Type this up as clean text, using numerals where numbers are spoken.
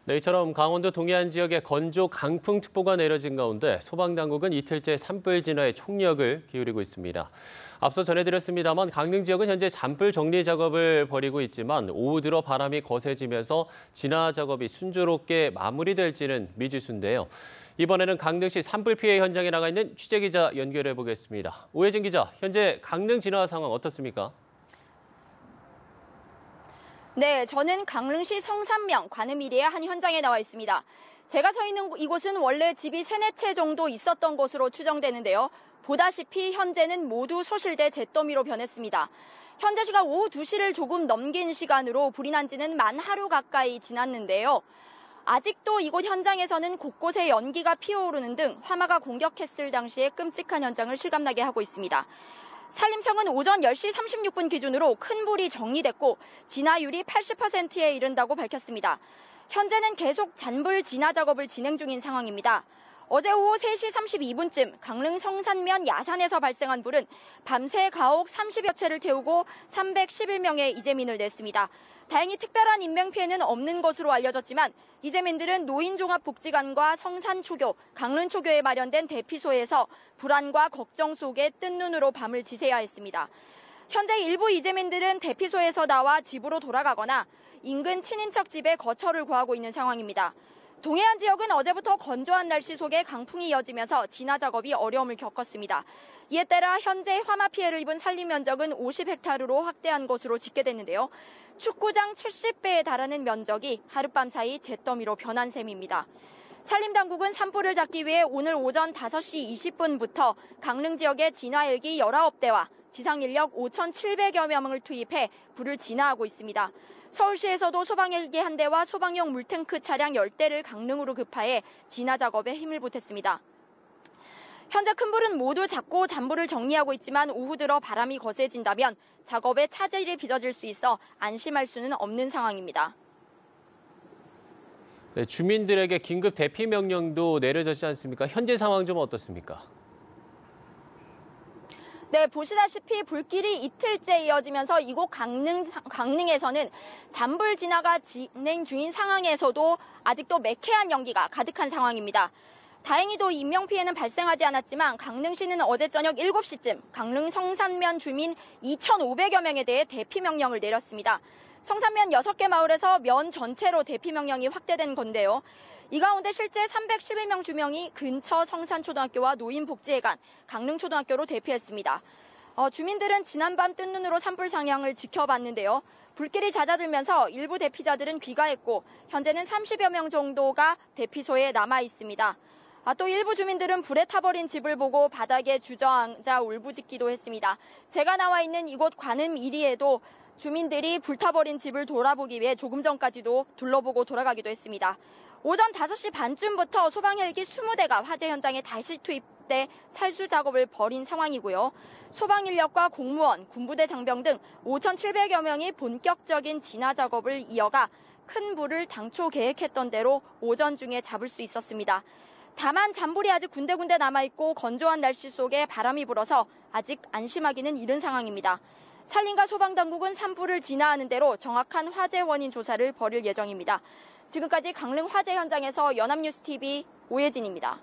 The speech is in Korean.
네, 이처럼 강원도 동해안 지역에 건조 강풍특보가 내려진 가운데 소방당국은 이틀째 산불 진화에 총력을 기울이고 있습니다. 앞서 전해드렸습니다만 강릉 지역은 현재 잔불 정리 작업을 벌이고 있지만 오후 들어 바람이 거세지면서 진화 작업이 순조롭게 마무리될지는 미지수인데요. 이번에는 강릉시 산불 피해 현장에 나가 있는 취재기자 연결해 보겠습니다. 오혜진 기자, 현재 강릉 진화 상황 어떻습니까? 네, 저는 강릉시 성산면 관음일리의 한 현장에 나와 있습니다. 제가 서 있는 이곳은 원래 집이 3-4채 정도 있었던 곳으로 추정되는데요. 보다시피 현재는 모두 소실돼 잿더미로 변했습니다. 현재 시각 오후 2시를 조금 넘긴 시간으로 불이 난 지는 만 하루 가까이 지났는데요. 아직도 이곳 현장에서는 곳곳에 연기가 피어오르는 등 화마가 공격했을 당시의 끔찍한 현장을 실감나게 하고 있습니다. 산림청은 오전 10시 36분 기준으로 큰 불이 정리됐고 진화율이 80%에 이른다고 밝혔습니다. 현재는 계속 잔불 진화 작업을 진행 중인 상황입니다. 어제 오후 3시 32분쯤 강릉 성산면 야산에서 발생한 불은 밤새 가옥 30여 채를 태우고 311명의 이재민을 냈습니다. 다행히 특별한 인명피해는 없는 것으로 알려졌지만 이재민들은 노인종합복지관과 성산초교, 강릉초교에 마련된 대피소에서 불안과 걱정 속에 뜬 눈으로 밤을 지새야 했습니다. 현재 일부 이재민들은 대피소에서 나와 집으로 돌아가거나 인근 친인척 집에 거처를 구하고 있는 상황입니다. 동해안 지역은 어제부터 건조한 날씨 속에 강풍이 이어지면서 진화 작업이 어려움을 겪었습니다. 이에 따라 현재 화마 피해를 입은 산림 면적은 50헥타르로 확대한 것으로 집계됐는데요. 축구장 70배에 달하는 면적이 하룻밤 사이 잿더미로 변한 셈입니다. 산림당국은 산불을 잡기 위해 오늘 오전 5시 20분부터 강릉 지역에 진화 헬기 19대와 지상인력 5,700여 명을 투입해 불을 진화하고 있습니다. 서울시에서도 소방 헬기 1대와 소방용 물탱크 차량 10대를 강릉으로 급파해 진화 작업에 힘을 보탰습니다. 현재 큰 불은 모두 잡고 잔불을 정리하고 있지만 오후 들어 바람이 거세진다면 작업에 차질이 빚어질 수 있어 안심할 수는 없는 상황입니다. 네, 주민들에게 긴급 대피 명령도 내려졌지 않습니까? 현재 상황 좀 어떻습니까? 네, 보시다시피 불길이 이틀째 이어지면서 이곳 강릉에서는 잔불 진화가 진행 중인 상황에서도 아직도 매캐한 연기가 가득한 상황입니다. 다행히도 인명피해는 발생하지 않았지만 강릉시는 어제 저녁 7시쯤 강릉 성산면 주민 2,500여 명에 대해 대피 명령을 내렸습니다. 성산면 6개 마을에서 면 전체로 대피 명령이 확대된 건데요. 이 가운데 실제 311명 주민이 근처 성산초등학교와 노인복지회관, 강릉초등학교로 대피했습니다. 주민들은 지난밤 뜬 눈으로 산불 상황을 지켜봤는데요. 불길이 잦아들면서 일부 대피자들은 귀가했고 현재는 30여 명 정도가 대피소에 남아 있습니다. 또 일부 주민들은 불에 타버린 집을 보고 바닥에 주저앉아 울부짖기도 했습니다. 제가 나와 있는 이곳 관음 1리에도 주민들이 불타버린 집을 돌아보기 위해 조금 전까지도 둘러보고 돌아가기도 했습니다. 오전 5시 반쯤부터 소방 헬기 20대가 화재 현장에 다시 투입돼 살수 작업을 벌인 상황이고요. 소방 인력과 공무원, 군부대 장병 등 5,700여 명이 본격적인 진화 작업을 이어가 큰 불을 당초 계획했던 대로 오전 중에 잡을 수 있었습니다. 다만 잔불이 아직 군데군데 남아있고 건조한 날씨 속에 바람이 불어서 아직 안심하기는 이른 상황입니다. 산림과 소방당국은 산불을 진화하는 대로 정확한 화재 원인 조사를 벌일 예정입니다. 지금까지 강릉 화재 현장에서 연합뉴스TV 오혜진입니다.